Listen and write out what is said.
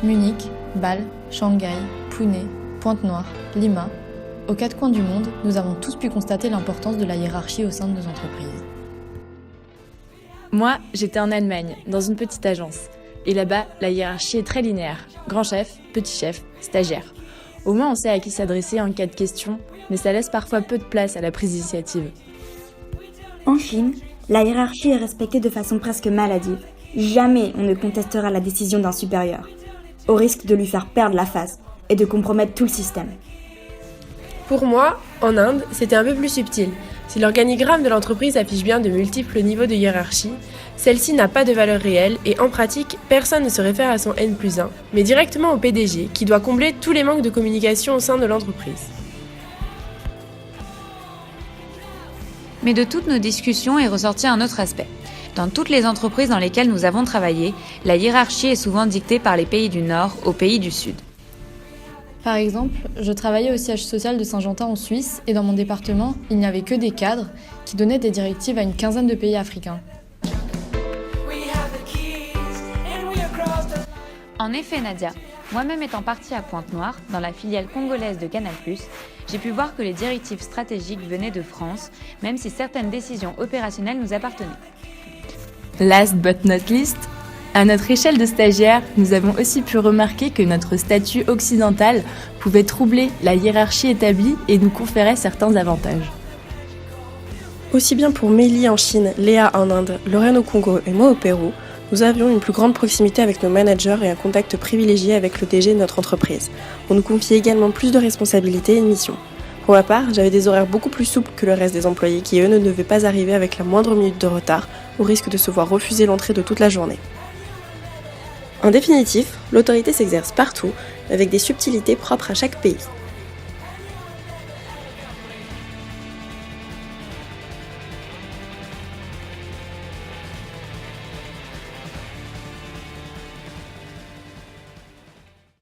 Munich, Bâle, Shanghai, Pune, Pointe-Noire, Lima. Aux quatre coins du monde, nous avons tous pu constater l'importance de la hiérarchie au sein de nos entreprises. Moi, j'étais en Allemagne, dans une petite agence. Et là-bas, la hiérarchie est très linéaire. Grand chef, petit chef, stagiaire. Au moins, on sait à qui s'adresser en cas de question, mais ça laisse parfois peu de place à la prise d'initiative. En Chine, la hiérarchie est respectée de façon presque maladive. Jamais on ne contestera la décision d'un supérieur, au risque de lui faire perdre la face et de compromettre tout le système. Pour moi, en Inde, c'était un peu plus subtil. Si l'organigramme de l'entreprise affiche bien de multiples niveaux de hiérarchie, celle-ci n'a pas de valeur réelle et en pratique, personne ne se réfère à son N+1, mais directement au PDG qui doit combler tous les manques de communication au sein de l'entreprise. Mais de toutes nos discussions est ressorti un autre aspect. Dans toutes les entreprises dans lesquelles nous avons travaillé, la hiérarchie est souvent dictée par les pays du Nord aux pays du Sud. Par exemple, je travaillais au siège social de Saint-Gentin en Suisse et dans mon département, il n'y avait que des cadres qui donnaient des directives à une quinzaine de pays africains. En effet, Nadia, moi-même étant partie à Pointe-Noire, dans la filiale congolaise de Canal+, j'ai pu voir que les directives stratégiques venaient de France, même si certaines décisions opérationnelles nous appartenaient. Last but not least, à notre échelle de stagiaire, nous avons aussi pu remarquer que notre statut occidental pouvait troubler la hiérarchie établie et nous conférait certains avantages. Aussi bien pour Mélie en Chine, Léa en Inde, Lorraine au Congo et moi au Pérou, nous avions une plus grande proximité avec nos managers et un contact privilégié avec le DG de notre entreprise. On nous confiait également plus de responsabilités et de missions. Pour ma part, j'avais des horaires beaucoup plus souples que le reste des employés qui, eux, ne devaient pas arriver avec la moindre minute de retard, au risque de se voir refuser l'entrée de toute la journée. En définitif, l'autorité s'exerce partout, avec des subtilités propres à chaque pays.